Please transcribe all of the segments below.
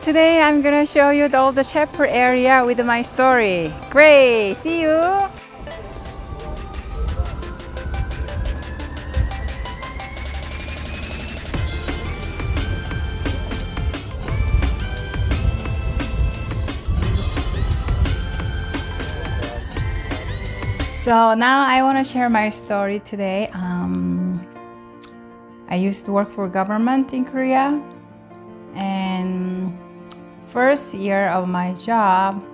Today I'm gonna show you all the chapter area with my story. Great, see you! So now I want to share my story today. I used to work for government in Korea, and first year of my job,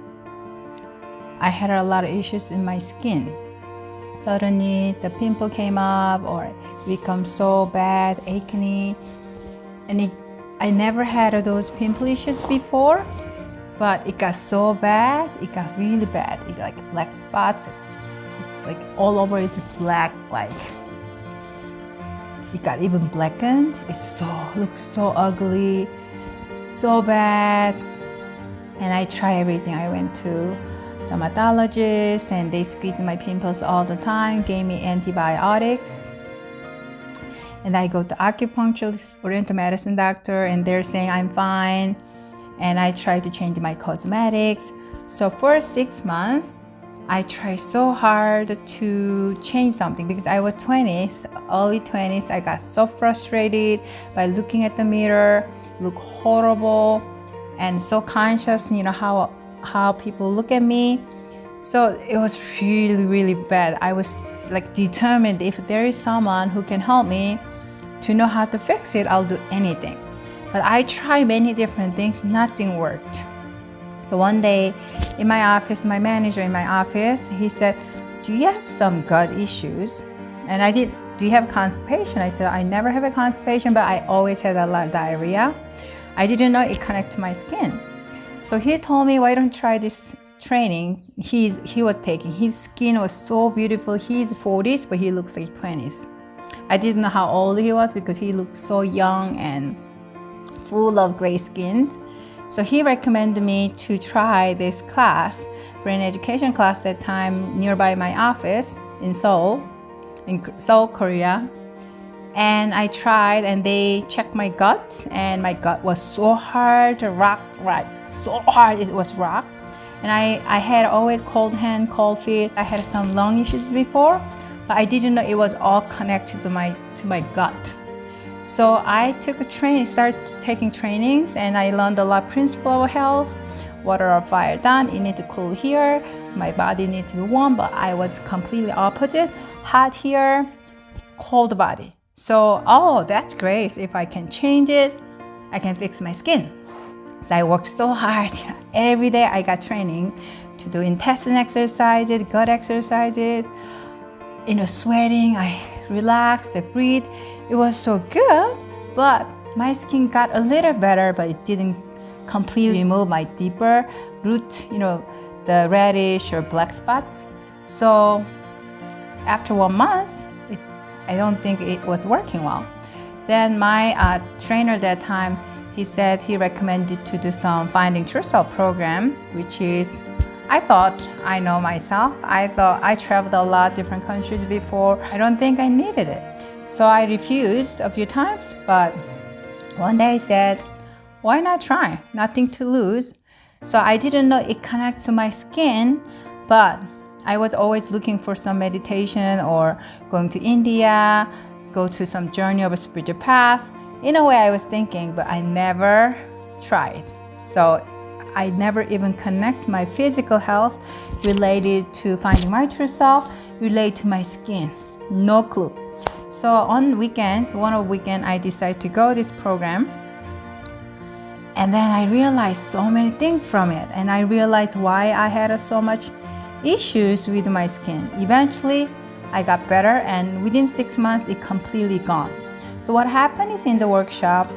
I had a lot of issues in my skin. Suddenly the pimple came up or become so bad, acne, and I never had those pimple issues before, but it got so bad, it got really bad. It got like black spots. It's like all over is black, like it got even blackened. Looks so ugly, so bad. And I tried everything. I went to dermatologist and they squeezed my pimples all the time, gave me antibiotics. And I go to acupuncturist, oriental medicine doctor, and they're saying I'm fine. And I try to change my cosmetics. So for 6 months, I tried so hard to change something because I was 20s, early 20s. I got so frustrated by looking at the mirror, look horrible, and so conscious, how people look at me. So it was really, really bad. I was like determined, if there is someone who can help me to know how to fix it, I'll do anything. But I tried many different things, nothing worked. So one day in my office, my manager in my office, he said, do you have some gut issues? And I did, do you have constipation? I said, I never have a constipation, but I always had a lot of diarrhea. I didn't know it connected to my skin. So he told me, why don't you try this training he was taking. His skin was so beautiful. He's 40s, but he looks like 20s. I didn't know how old he was because he looked so young and full of gray skins. So he recommended me to try this class, brain education class that time nearby my office in Seoul, Korea. And I tried and they checked my gut and my gut was so hard, so hard it was rock. And I had always cold hand, cold feet. I had some lung issues before, but I didn't know it was all connected to my gut. So I took a training, started taking trainings, and I learned a lot of principle of health. Water or fire done, it need to cool here. My body need to be warm, but I was completely opposite. Hot here, cold body. So, oh, that's great. If I can change it, I can fix my skin. So I worked so hard. Every day I got training to do intestine exercises, gut exercises. Sweating, I relaxed, I breathe. It was so good, but my skin got a little better, but it didn't completely remove my deeper root, the reddish or black spots. So after 1 month, I don't think it was working well. Then my trainer at that time, he said he recommended to do some Finding True Self program, which is, I thought I know myself. I thought I traveled a lot different countries before. I don't think I needed it. So I refused a few times, but one day I said, why not try? Nothing to lose. So I didn't know it connects to my skin, but I was always looking for some meditation or going to India, go to some journey of a spiritual path. In a way I was thinking, but I never tried. So I never even connect my physical health related to finding my true self, related to my skin. No clue. So on weekends, I decided to go this program. And then I realized so many things from it. And I realized why I had so much issues with my skin. Eventually, I got better, and within 6 months, it completely gone. So what happened is in the workshop,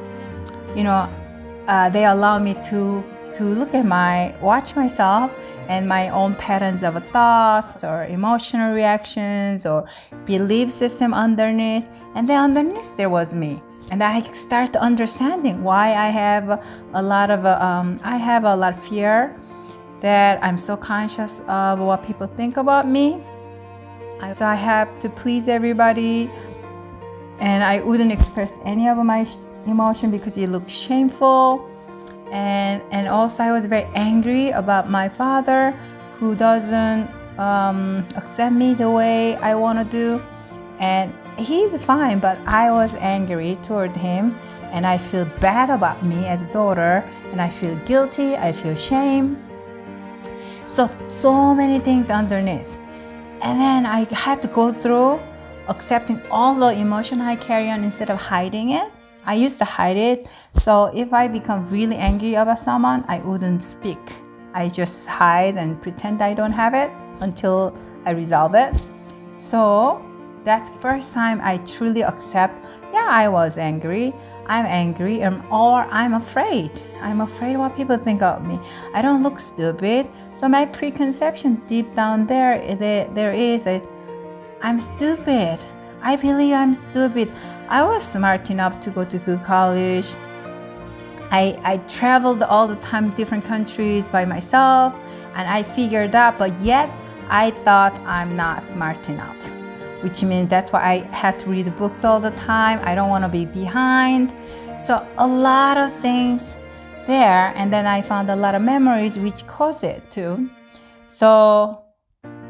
they allow me to watch myself and my own patterns of thoughts or emotional reactions or belief system underneath. And then underneath there was me. And I started understanding why I have a lot of fear, that I'm so conscious of what people think about me. So I have to please everybody, and I wouldn't express any of my emotion because it looked shameful. and also I was very angry about my father who doesn't accept me the way I want to do, and he's fine, but I was angry toward him, and I feel bad about me as a daughter, and I feel guilty, I feel shame. So many things underneath. And then I had to go through accepting all the emotion I carry on instead of hiding it. I used to hide it. So if I become really angry about someone, I wouldn't speak. I just hide and pretend I don't have it until I resolve it. So that's the first time I truly accept, yeah, I was angry. I'm angry, or I'm afraid. I'm afraid what people think of me. I don't look stupid. So my preconception deep down there is that I'm stupid. I believe I'm stupid. I was smart enough to go to good college. I traveled all the time, different countries by myself, and I figured out, but yet I thought I'm not smart enough, which means that's why I had to read books all the time. I don't want to be behind. So a lot of things there, and then I found a lot of memories which caused it too. So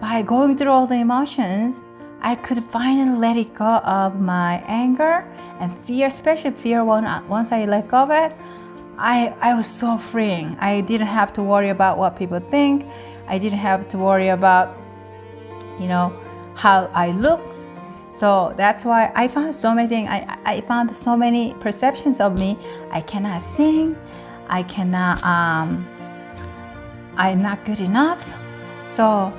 by going through all the emotions, I could finally let it go of my anger and fear, especially fear. Once I let go of it, I was so freeing. I didn't have to worry about what people think. I didn't have to worry about, how I look. So that's why I found so many things. I found so many perceptions of me. I cannot sing. I cannot, I'm not good enough. So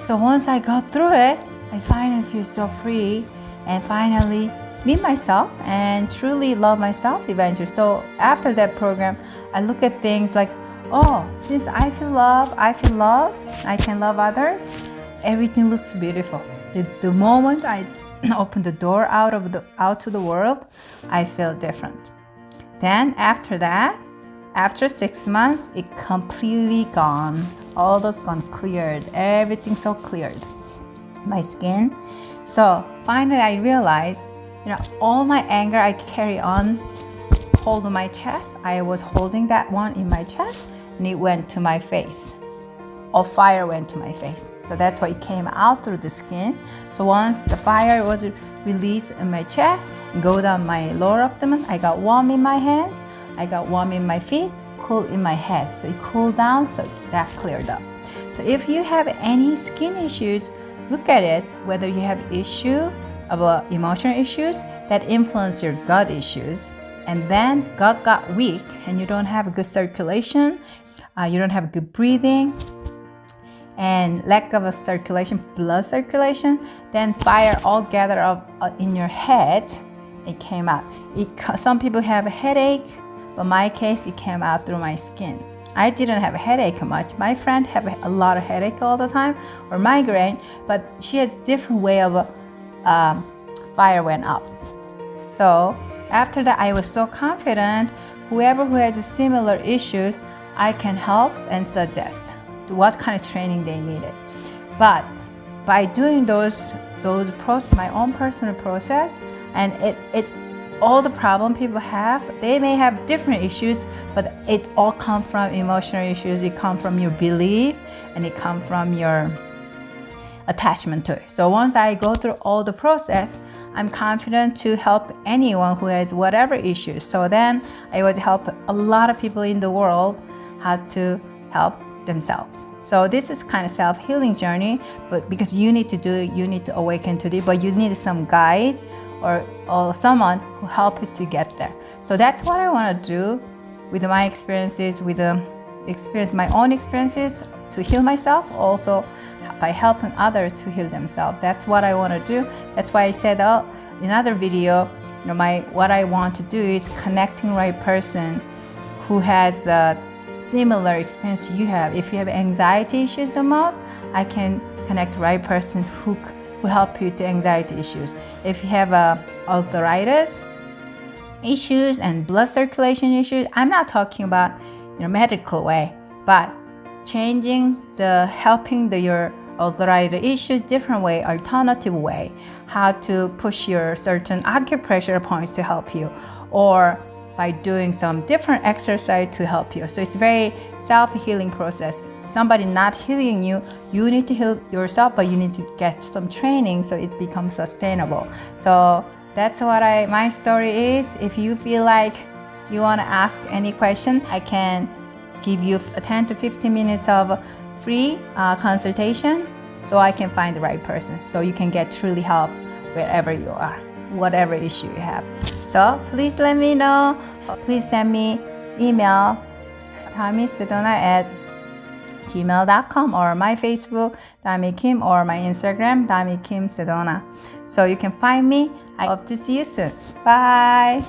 once I got through it, I finally feel so free and finally meet myself and truly love myself eventually. So after that program, I look at things like, oh, since I feel loved, I can love others, everything looks beautiful. The moment I open the door out to the world, I feel different. Then after that, after 6 months, it completely gone. All those gone, cleared. Everything so cleared. My skin. So finally I realized, all my anger I carry on, hold on my chest. I was holding that one in my chest and it went to my face. All fire went to my face. So that's why it came out through the skin. So once the fire was released in my chest and go down my lower abdomen, I got warm in my hands, I got warm in my feet, cool in my head. So it cooled down, so that cleared up. So if you have any skin issues, look at it, whether you have issue about emotional issues that influence your gut issues, and then gut got weak and you don't have a good circulation, you don't have good breathing, and lack of a circulation, blood circulation, then fire all gathered up in your head, it came out. Some people have a headache, but in my case, it came out through my skin. I didn't have a headache much. My friend have a lot of headache all the time, or migraine, but she has different way of fire went up. So after that, I was so confident. Whoever who has similar issues, I can help and suggest what kind of training they needed. But by doing those process, my own personal process, and it all the problem people have, they may have different issues, but it all comes from emotional issues. It comes from your belief, and it comes from your attachment to it. So once I go through all the process, I'm confident to help anyone who has whatever issues. So then I was help a lot of people in the world how to help themselves. So this is kind of self-healing journey, but because you need to do it, you need to awaken to it, but you need some guide or someone who help you to get there. So that's what I want to do with my experiences, my own experiences to heal myself, also by helping others to heal themselves. That's what I want to do. That's why I said in another video, what I want to do is connecting right person who has a similar experience you have. If you have anxiety issues the most, I can connect right person who help you to anxiety issues. If you have arthritis issues and blood circulation issues, I'm not talking about medical way, but helping your arthritis issues different way, alternative way, how to push your certain acupressure points to help you, or by doing some different exercise to help you. So it's very self-healing process. Somebody not healing you, you need to heal yourself, but you need to get some training so it becomes sustainable. So that's what my story is. If you feel like you want to ask any question, I can give you 10 to 15 minutes of free consultation so I can find the right person so you can get truly help wherever you are, whatever issue you have. So please let me know. Please send me email damisedona@gmail.com or my Facebook, Dami Kim, or my Instagram, Dami Kim Sedona. So you can find me. I hope to see you soon. Bye.